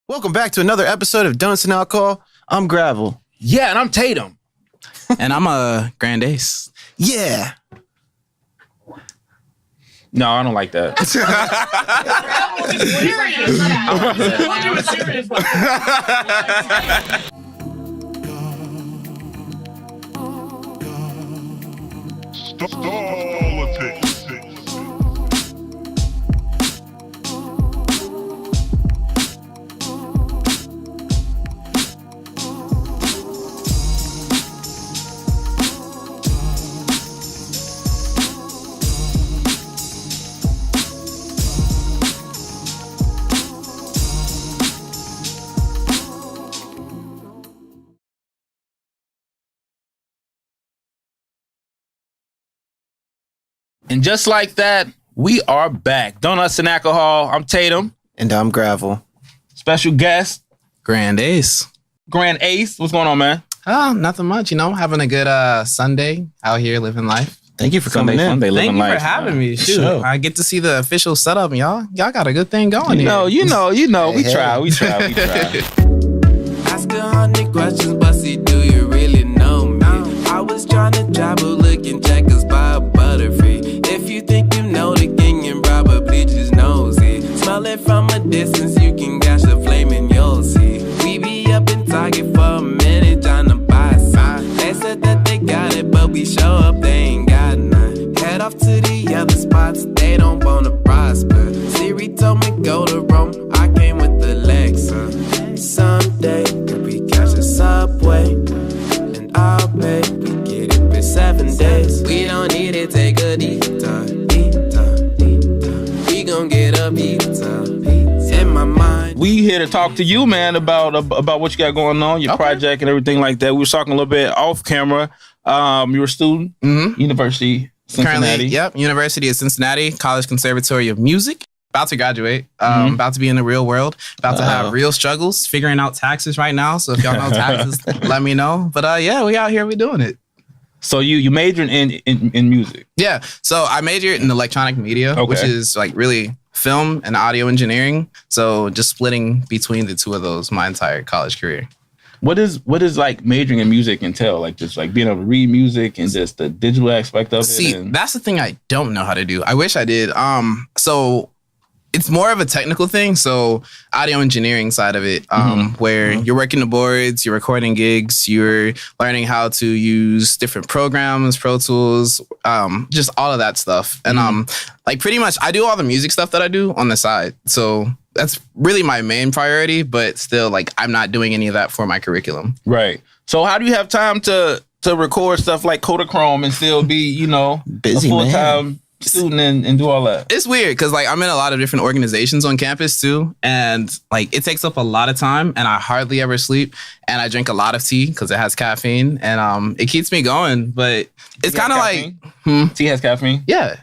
Welcome back to another episode of Donuts and Alcohol. I'm Gravel. Yeah, and I'm Tatum. And I'm a Grandace. Yeah. No, I don't like that. And just like that, we are back. Donuts and Alcohol. I'm Tatum. And I'm Gravel. Special guest, Grandace. Grandace. What's going on, man? Nothing much. Having a good Sunday out here living life. Thank you for coming in. Sunday, Thank you life, for having me. Shoot, Sure. I get to see the official setup, and y'all got a good thing going here. You know. We Hey. try. Ask 100 questions, but see, do you really know me? I was trying to travel looking checkers by a Butterfree. If you think you know the king, you probably just knows it. Smell it from a distance, you can catch the flame and you'll see. We be up in Target for a minute, trying to buy some. They said that they got it, but we show up, they ain't got none. Head off to the other spots, they don't wanna prosper. Siri told me go to Rome, I came with Alexa. Someday, could we catch a subway? And I'll pay, we get it for 7 days. We don't need it, take a detour. We gon' get a pizza. In my mind. We here to talk to you, man, about what you got going on, your project and everything like that. We were talking a little bit off camera. You were a student, University Cincinnati. Currently, yep, University of Cincinnati, College Conservatory of Music. About to graduate. About to be in the real world. About to have real struggles. Figuring out taxes right now. So if y'all know taxes, let me know. But yeah, we out here. We doing it. So you majored in music. Yeah. So I majored in electronic media, which is like really film and audio engineering. So just splitting between the two of those my entire college career. What is like majoring in music entail? Like just like being able to read music and just the digital aspect of it. See, that's the thing I don't know how to do. I wish I did. So it's more of a technical thing. So audio engineering side of it, where you're working the boards, you're recording gigs, you're learning how to use different programs, Pro Tools, just all of that stuff. And like pretty much I do all the music stuff that I do on the side. So that's really my main priority, but still like I'm not doing any of that for my curriculum. Right. So how do you have time to record stuff like Codachrome and still be, Busy, a full-time student and do all that? It's weird because like I'm in a lot of different organizations on campus too, and like it takes up a lot of time, and I hardly ever sleep, and I drink a lot of tea because it has caffeine, and it keeps me going. But it's kind of like tea has caffeine. Yeah,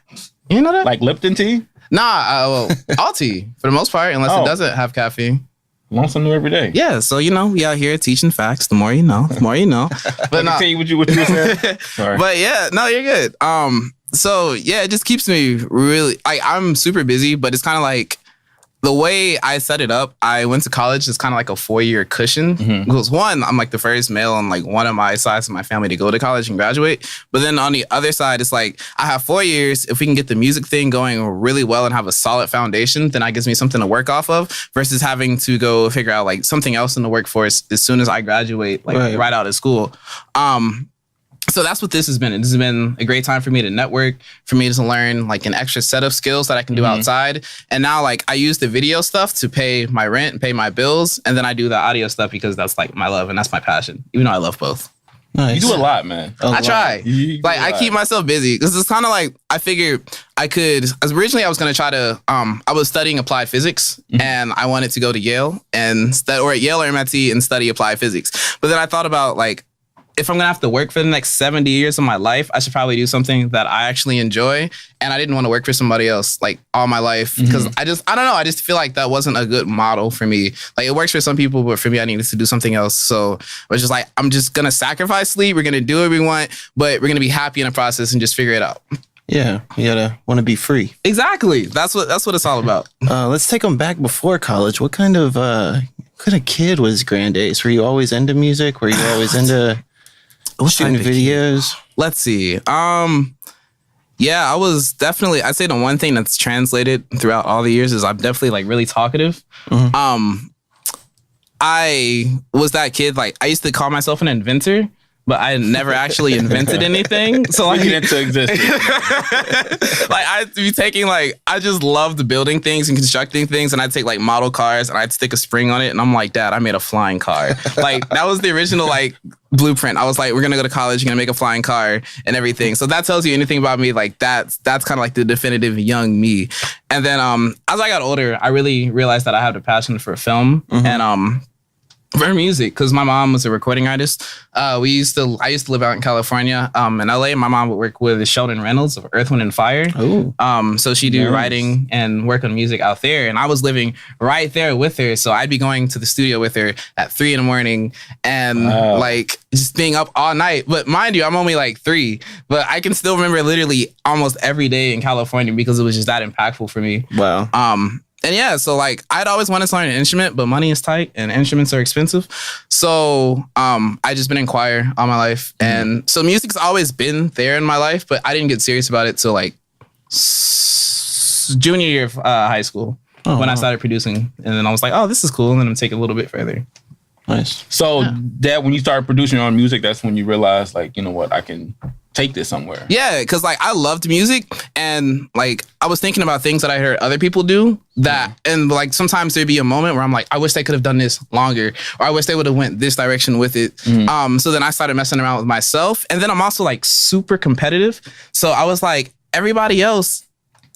you know that, like Lipton tea. Nah, all tea for the most part, unless it doesn't have caffeine. Learn something new every day. Yeah, so we out here teaching facts. The more you know, the more you know. But tell you what you were saying. Sorry. But yeah, no, you're good. So yeah, it just keeps me really I'm super busy, but it's kind of like the way I set it up. I went to college. It's kind of like a 4-year cushion. Because one, I'm like the first male on like one of my sides of my family to go to college and graduate. But then on the other side, it's like I have 4 years. If we can get the music thing going really well and have a solid foundation, then that gives me something to work off of versus having to go figure out like something else in the workforce as soon as I graduate, like right out of school. So that's what this has been. This has been a great time for me to network, for me to learn like an extra set of skills that I can do outside. And now like I use the video stuff to pay my rent and pay my bills. And then I do the audio stuff because that's like my love and that's my passion, even though I love both. Nice. You do a lot, man. I try. Like I keep myself busy because it's kind of like I figured I could. As originally, I was gonna try to. I was studying applied physics and I wanted to go to Yale or at Yale or MIT and study applied physics. But then I thought about like, if I'm gonna have to work for the next 70 years of my life, I should probably do something that I actually enjoy. And I didn't want to work for somebody else like all my life because I don't know. I just feel like that wasn't a good model for me. Like it works for some people, but for me, I needed to do something else. So I was just like, I'm just gonna sacrifice sleep. We're gonna do what we want, but we're gonna be happy in the process and just figure it out. Yeah, you gotta want to be free. Exactly. That's what it's all about. Let's take them back before college. What kind of kid was Grandace? Were you always into music? Were you always into shooting videos? Let's see. Yeah, I was definitely. I'd say the one thing that's translated throughout all the years is I'm definitely like really talkative. I was that kid. Like I used to call myself an inventor, but I never actually invented anything. So like into existence. Like I'd be taking I just loved building things and constructing things, and I'd take like model cars and I'd stick a spring on it, and I'm like, Dad, I made a flying car. Like that was the original blueprint. I was like, we're gonna go to college, you're gonna make a flying car and everything. So that tells you anything about me. Like that's kind of like the definitive young me. And then as I got older, I really realized that I had a passion for film and for music, because my mom was a recording artist. I used to live out in California, in LA, and my mom would work with Sheldon Reynolds of Earth, Wind and Fire. Ooh. So she'd do writing and work on music out there, and I was living right there with her. So I'd be going to the studio with her at 3 a.m. and just being up all night. But mind you, I'm only 3, but I can still remember literally almost every day in California because it was just that impactful for me. Wow. And yeah, so I'd always wanted to learn an instrument, but money is tight and instruments are expensive. So I just been in choir all my life. And so music's always been there in my life, but I didn't get serious about it till junior year of high school when I started producing. And then I was like, oh, this is cool. And then I'm taking a little bit further. Nice. So that when you started producing your own music, that's when you realized you know what, I can take this somewhere. Yeah, because I loved music, and I was thinking about things that I heard other people do that, and sometimes there'd be a moment where I'm like, I wish they could have done this longer, or I wish they would have went this direction with it. So then I started messing around with myself, and then I'm also super competitive. So I was like, everybody else,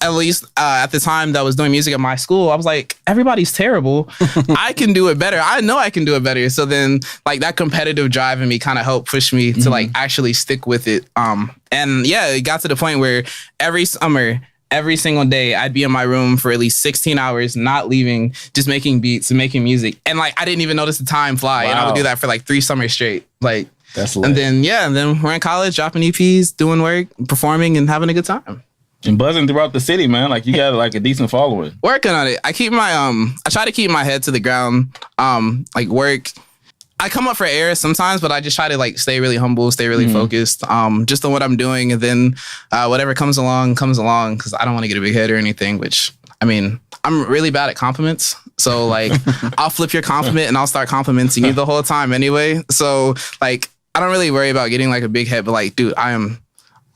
at least at the time that I was doing music at my school, I was like, everybody's terrible. I can do it better. I know I can do it better. So then that competitive drive in me kind of helped push me to actually stick with it. And yeah, it got to the point where every summer, every single day, I'd be in my room for at least 16 hours, not leaving, just making beats and making music. And I didn't even notice the time fly. Wow. And I would do that for 3 summers straight. That's lit. And then we're in college, dropping EPs, doing work, performing, and having a good time. And buzzing throughout the city, man. You got a decent following. Working on it. I keep my I try to keep my head to the ground. Work. I come up for air sometimes, but I just try to stay really humble, stay really focused, just on what I'm doing, and then whatever comes along, because I don't want to get a big head or anything. Which I'm really bad at compliments. So I'll flip your compliment and I'll start complimenting you the whole time anyway. So I don't really worry about getting a big head, but dude, I am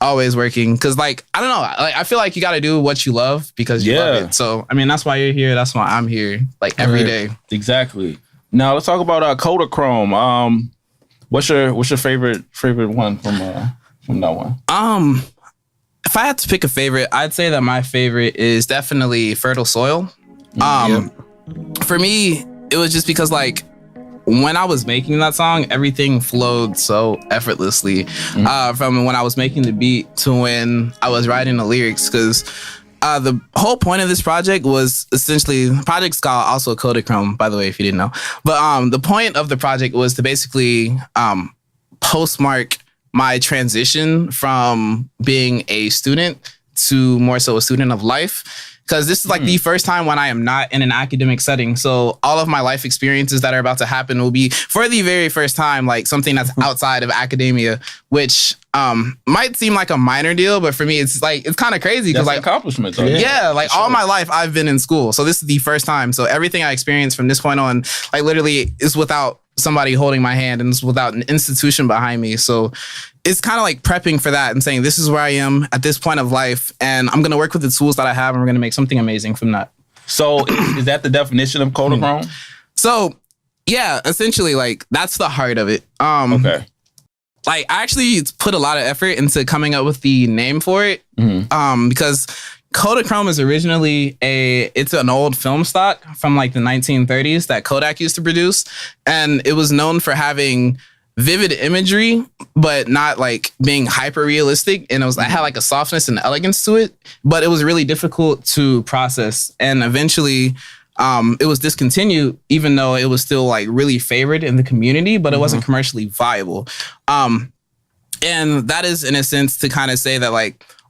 always working, because I don't know, I feel like you got to do what you love because you love it. So that's why you're here. That's why I'm here every day. Exactly. Now let's talk about Codachrome. What's your favorite one from that one? If I had to pick a favorite, I'd say that my favorite is definitely Fertile Soil. For me, it was just because when I was making that song, everything flowed so effortlessly from when I was making the beat to when I was writing the lyrics. Because the whole point of this project was essentially, the project's called also Codachrome, by the way, if you didn't know. But the point of the project was to basically postmark my transition from being a student to more so a student of life. Because this is the first time when I am not in an academic setting. So all of my life experiences that are about to happen will be for the very first time, something that's outside of academia, which might seem like a minor deal, but for me, it's kind of crazy. Because accomplishment, though. Yeah, all my life I've been in school. So this is the first time. So everything I experienced from this point on, literally is without somebody holding my hand and it's without an institution behind me. So it's kind of prepping for that and saying, this is where I am at this point of life, and I'm going to work with the tools that I have, and we're going to make something amazing from that. So is that the definition of Codachrome? So yeah, essentially that's the heart of it. Okay. I actually put a lot of effort into coming up with the name for it. Because Codachrome is originally it's an old film stock from the 1930s that Kodak used to produce. And it was known for having vivid imagery, but not being hyper realistic. And it had a softness and elegance to it, but it was really difficult to process. And eventually it was discontinued, even though it was still really favored in the community, but it wasn't commercially viable. And that is in a sense to kind of say that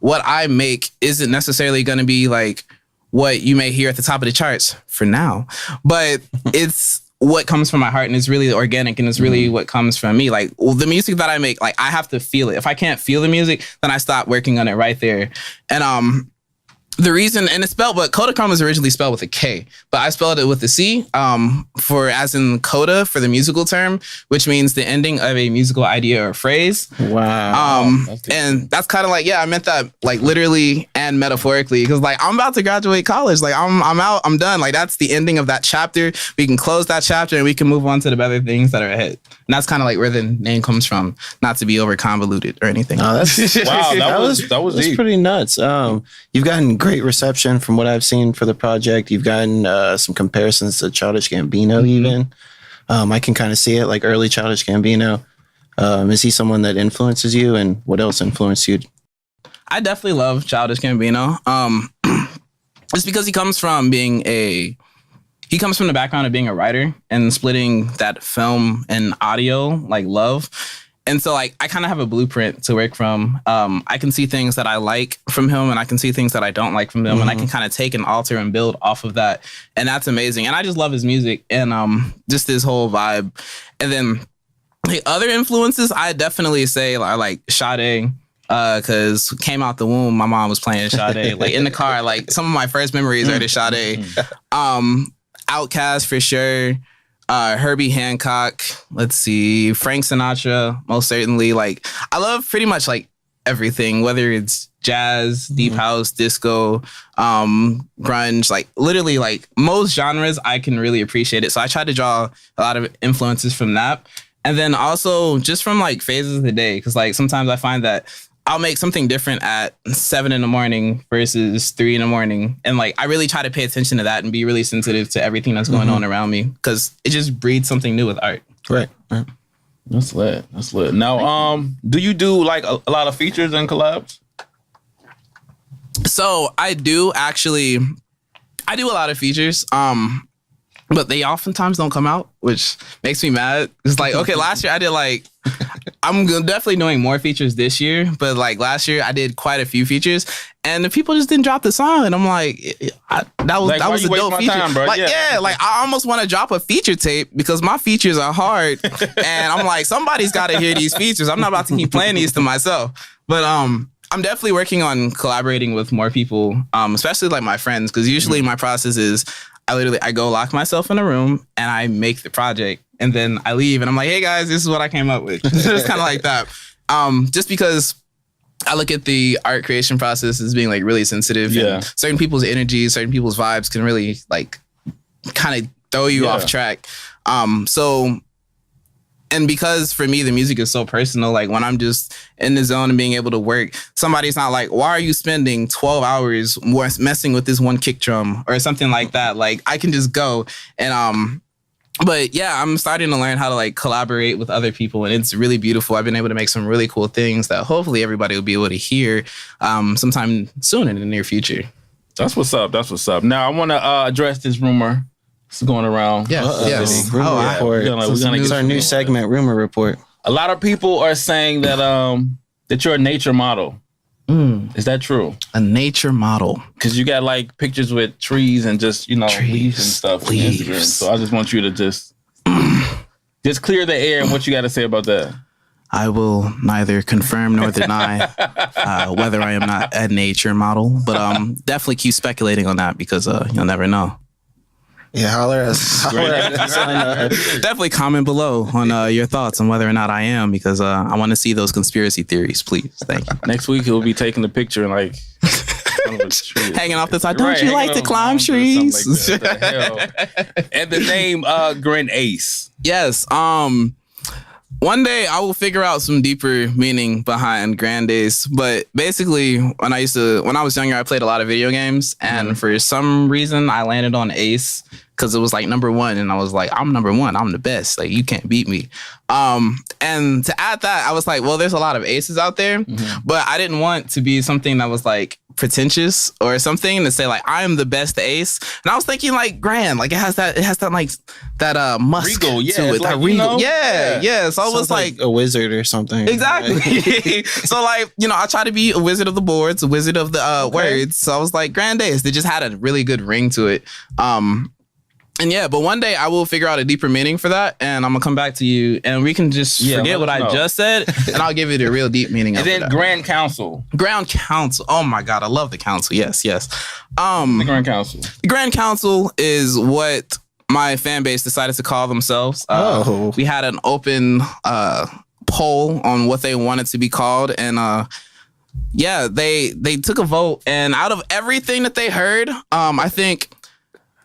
what I make isn't necessarily going to be like what you may hear at the top of the charts for now, but it's what comes from my heart, and it's really organic, and it's really what comes from me. Like the music that I make, like I have to feel it. If I can't feel the music, then I stop working on it right there. And the reason, and it's spelled, but Codachrome was originally spelled with a K, but I spelled it with a C, for as in coda for the musical term, which means the ending of a musical idea or phrase. Wow. And that's kind of like, I meant that like literally and metaphorically, because like I'm about to graduate college. Like I'm out, I'm done. Like that's the ending of that chapter. We can close that chapter and we can move on to the better things that are ahead. And that's kind of like where the name comes from, not to be over convoluted or anything. Oh, that's Wow, that was deep. pretty nuts. You've gotten great reception from what I've seen for the project. You've gotten some comparisons to Childish Gambino even. I can kind of see it, like early Childish Gambino. Is he someone that influences you, and what else influenced you? I definitely love Childish Gambino. It's because he comes from the background of being a writer and splitting that film and audio like love. And so like I kind of have a blueprint to work from. I can see things that I like from him, and I can see things that I don't like from him, and I can kind of take and alter and build off of that. And that's amazing. And I just love his music and just his whole vibe. And then the other influences I definitely say are like Sade, because came out the womb, my mom was playing Sade. Like in the car, like some of my first memories are to Sade. Outkast for sure. Herbie Hancock, let's see, Frank Sinatra, most certainly. Like I love pretty much like everything, whether it's jazz, deep house, disco, grunge, like literally like most genres I can really appreciate it. So I try to draw a lot of influences from that. And then also just from like phases of the day, because like sometimes I find that I'll make something different at 7 a.m. versus 3 a.m. And like, I really try to pay attention to that and be really sensitive to everything that's going on around me, because it just breeds something new with art. Right. That's lit. Now, do you do like a lot of features and collabs? So I do a lot of features. But they oftentimes don't come out, which makes me mad. It's like, okay, last year I did like, I'm definitely doing more features this year, but like last year I did quite a few features, and the people just didn't drop the song, and I'm like, that was a dope feature. Time, bro? Like like I almost want to drop a feature tape because my features are hard, and I'm like, somebody's got to hear these features. I'm not about to keep playing these to myself, but I'm definitely working on collaborating with more people, especially like my friends, because usually my process is I go lock myself in a room and I make the project, and then I leave and I'm like, hey guys, this is what I came up with. It's kind of like that. Just because I look at the art creation process as being like really sensitive. Yeah. And certain people's energies, certain people's vibes can really like kind of throw you off track. And because for me, the music is so personal, like when I'm just in the zone and being able to work, somebody's not like, why are you spending 12 hours messing with this one kick drum or something like that? Like I can just go and, but yeah, I'm starting to learn how to like collaborate with other people, and it's really beautiful. I've been able to make some really cool things that hopefully everybody will be able to hear sometime soon in the near future. That's what's up. Now I want to address this rumor. It's going around. Yes. Rumor report. We're gonna get our new segment, Rumor Report. A lot of people are saying that that you're a nature model. Is that true? A nature model. Because you got like pictures with trees and just, leaves and stuff. On Instagram. So I just want you to just clear the air and what you got to say about that. I will neither confirm nor deny whether I am not a nature model, but definitely keep speculating on that because you'll never know. Yeah, holler at us. Definitely comment below on your thoughts on whether or not I am, because I want to see those conspiracy theories, please. Thank you. Next week, he'll be taking the picture and like hanging off the side. Don't you like to climb trees? Like that. And the name Grandace. Yes. One day I will figure out some deeper meaning behind Grandace, but basically when I was younger, I played a lot of video games, and for some reason I landed on Ace because it was like number 1, and I was like, I'm number 1, I'm the best, like you can't beat me. And to add that, I was like, well, there's a lot of aces out there, but I didn't want to be something that was like pretentious or something to say like I'm the best ace. And I was thinking like Grand, like it has that like that musk regal, yeah, to it. like, That regal. Yeah. So it was like a wizard or something. Exactly. So like, I try to be a wizard of the boards, a wizard of the words. So I was like Grandace. They just had a really good ring to it. And yeah, but one day I will figure out a deeper meaning for that, and I'm gonna come back to you, and we can just forget what I just said, and I'll give it a real deep meaning. And then Grand Council. Grand Council. Oh my God, I love the council. Yes. The Grand Council. The Grand Council is what my fan base decided to call themselves. We had an open poll on what they wanted to be called, and they took a vote, and out of everything that they heard, I think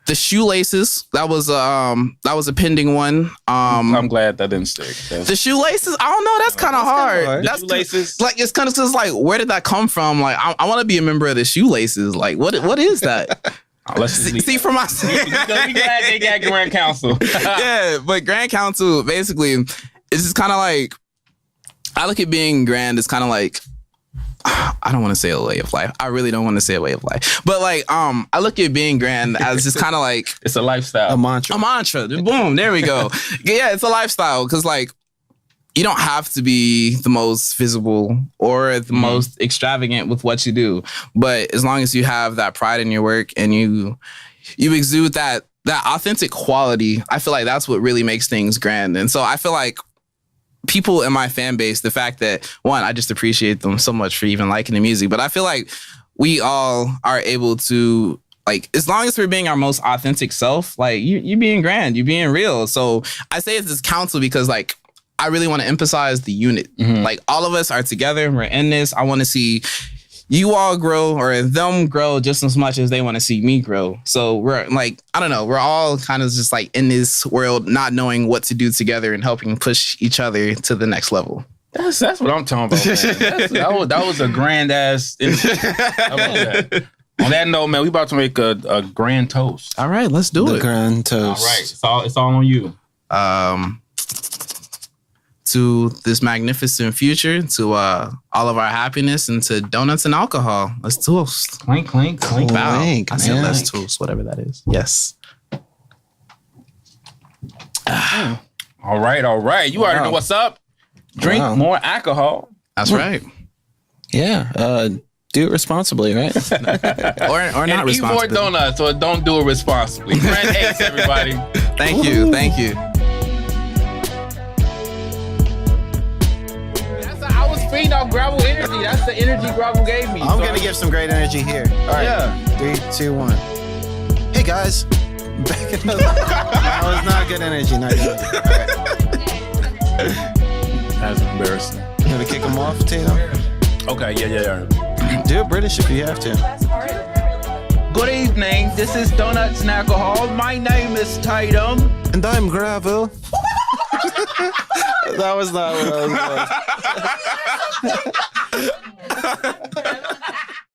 the shoelaces, that was a pending one. I'm glad that didn't stick. The shoelaces, I don't know. That's kind of hard. That's shoelaces. Like it's kind of just like, where did that come from? Like I want to be a member of the shoelaces. Like what is that? Let's see for myself. We glad they got Grand Council. Yeah, but Grand Council basically it's just kind of like, I look at being grand as kind of like, I don't want to say a way of life. I really don't want to say a way of life. But like, I look at being grand as just kind of like, it's a lifestyle. A mantra. A mantra. Boom. There we go. Yeah, it's a lifestyle. Because like, you don't have to be the most visible or the most extravagant with what you do. But as long as you have that pride in your work and you exude that authentic quality, I feel like that's what really makes things grand. And so I feel like people in my fan base, the fact that, one, I just appreciate them so much for even liking the music, but I feel like we all are able to, like, as long as we're being our most authentic self, like, you being grand, you being real. So I say it's this council because, like, I really want to emphasize the unit. Like, all of us are together. We're in this. I want to see you all grow or them grow just as much as they want to see me grow. So we're like, I don't know, we're all kind of just like in this world, not knowing what to do together and helping push each other to the next level. That's what I'm talking about, man. That was a grand ass. How about that? On that note, man, we about to make a grand toast. All right, let's do it. The grand toast. All right, it's all on you. To this magnificent future, to all of our happiness, and to donuts and alcohol. Let's toast. Clink, clink, clink. Wow. Clink, I said man. let's toast, whatever that is. Yes. All right. You already know what's up. Drink more alcohol. That's right. Yeah. Do it responsibly, right? or not and eat more responsibly. donuts, or don't do it responsibly. Grand Ace, everybody. Thank you. I was feeding off Gravel energy. That's the energy Gravel gave me. I'm gonna give some great energy here. All right. Yeah. 3, 2, 1. Hey guys. Back in the That was not good energy. Not good. All right. That's embarrassing. You gonna kick them off, Tatum? Okay, yeah. Do it British if you have to. Good evening, this is Donuts and Alcohol. My name is Tatum. And I'm Gravel. That was not what I was going.